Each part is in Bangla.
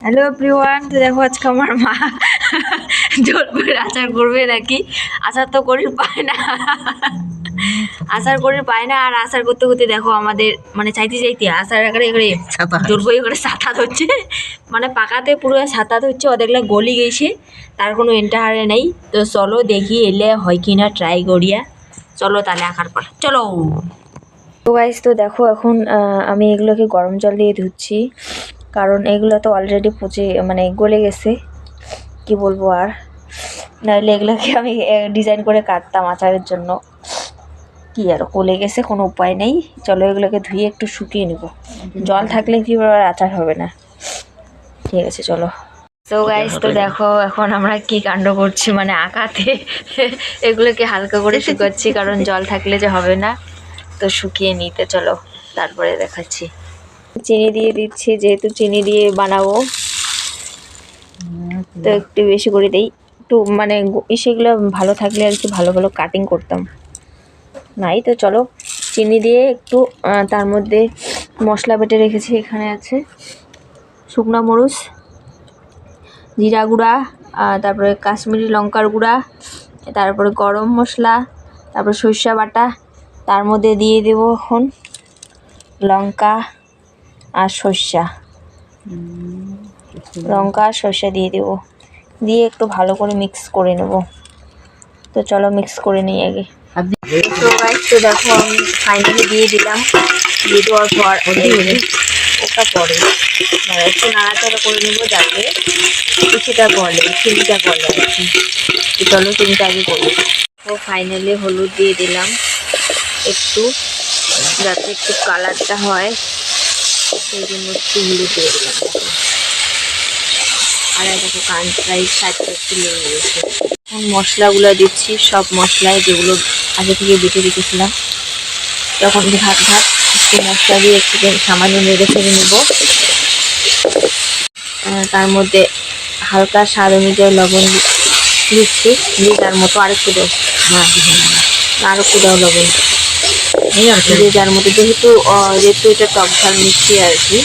হ্যালো এভরিওয়ান, তো দেখো আজকে আমার মা জলপাইয়ের আচার করবে নাকি। আচার তো করি পায় না, আচার করে পায় না। আর আচার করতে করতে দেখো আমাদের মানে চাইতে আচার এখানে জলপাই করে সাঁতাত হচ্ছে, মানে পাকাতে পুরো সাঁতাত হচ্ছে। ওদেরগুলো গলি গেছে, তার কোনো এন্টাহারে নেই। তো চলো দেখি এলে হয় কি না, ট্রাই করিয়া। চলো তাহলে আঁকার পর চলো। তো গাইস, তো দেখো এখন আমি এগুলোকে গরম জল দিয়ে ধুচ্ছি, কারণ এগুলো তো অলরেডি পচে মানে গলে গেছে। কি বলবো আর, নাহলে এগুলোকে আমি ডিজাইন করে কাটতাম আচারের জন্য। কি আর, গলে গেছে, কোনো উপায় নেই। চলো এগুলোকে ধুয়ে একটু শুকিয়ে নেব, জল থাকলে কি আর আচার হবে না। ঠিক আছে চলো। তো গাইস, তো দেখো এখন আমরা কি কাণ্ড করছি, মানে আঁকাতে এগুলোকে হালকা করে শুকাচ্ছি, কারণ জল থাকলে যে হবে না। তো শুকিয়ে নিতে চলো, তারপরে দেখাচ্ছি। চিনি দিয়ে দিচ্ছি, যেহেতু চিনি দিয়ে বানাবো তো একটু বেশি করে দিই। একটু মানে সেগুলো ভালো থাকলে আর কি ভালো ভালো কাটিং করতাম নাই। তো চলো চিনি দিয়ে একটু তার মধ্যে মশলা বেটে রেখেছি। এখানে আছে শুকনো মরিচ, জিরা গুঁড়া, তারপরে কাশ্মীরি লঙ্কার গুঁড়া, তারপরে গরম মশলা, তারপরে সরিষা বাটা। তার মধ্যে দিয়ে দেবো এখন লঙ্কা আর সর্ষা, লঙ্কা আর সর্ষা দিয়ে দেবো, দিয়ে একটু ভালো করে মিক্স করে নেব। তো চলো মিক্স করে নিই আগে। তো গাইস, তো দেখো আমি ফাইনালি দিয়ে দিলাম। দিয়ে দেওয়ার পর ওটা পরে একটু নাড়াচাড়া করে নেবো, যাতে কিছুটা গলে, চিনিটা গলে আর কি। তো চলো চিনিটা আগে করি। তো ফাইনালি হলুদ দিয়ে দিলাম একটু, যাতে একটু কালারটা হয়, সেই জন্য একটু হলুদ দিয়ে দিলাম। আর দেখো কাঁচরাই সাইডটা একটু লেগে গেছে। এখন মশলাগুলো দিচ্ছি, সব মশলাই যেগুলো আগে থেকে বেটে রেখেছিলাম। তখন ভাত একটু মশলা দিয়ে একটু সামান্য নেড়ে ছেড়ে নেব। তার মধ্যে হালকা স্বাদ অনুযায়ী লবণ দিচ্ছি, দিয়ে তার মতো আরেকটু দাও, আরেকটু দাও লবণ দিয়ে, যার মধ্যে যেহেতু এটা টক ঝাল মিষ্টি আর কি,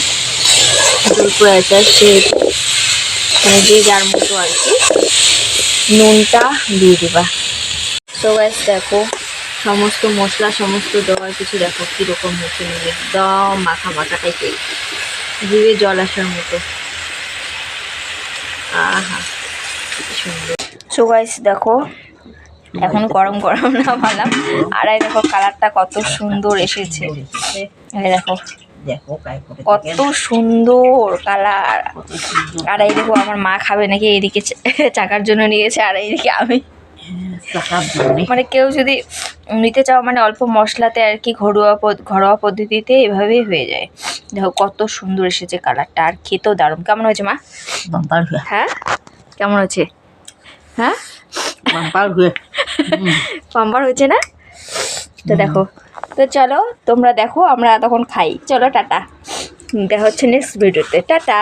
জলপাই আচার, সে মানে যে যার মতো আর কি নুনটা দিয়ে দিবা। তো গাইস দেখো সমস্ত মশলা সমস্ত দেওয়ার কিছু দেখো কীরকম হচ্ছে, একদম মাখা মাখা টাইপের, জিভে জল আসার মতো। আহা সুন্দর। সো গাইস দেখো এখন গরম গরম নামালাম, আর এই দেখো কালারটা কত সুন্দর এসেছে। এই দেখো কত সুন্দর কালার। আর এই দেখো আমার মা খাবে নাকি, এইদিকে চাকার জন্য নিয়েছে, আর এইদিকে আমি। মানে কেউ যদি নিতে চাও, মানে অল্প মশলাতে আর কি, ঘরোয়া পদ্ধতিতে এভাবেই হয়ে যায়। দেখো কত সুন্দর এসেছে কালারটা, আর খেতেও দারুণ। কেমন হয়েছে মা? হ্যাঁ কেমন হয়েছে? হ্যাঁ পাম্পার হয়েছে না? তো দেখো, তো চলো তোমরা দেখো, আমরা তখন খাই। চলো টাটা, দেখা হচ্ছে নেক্সট ভিডিওতে। টাটা।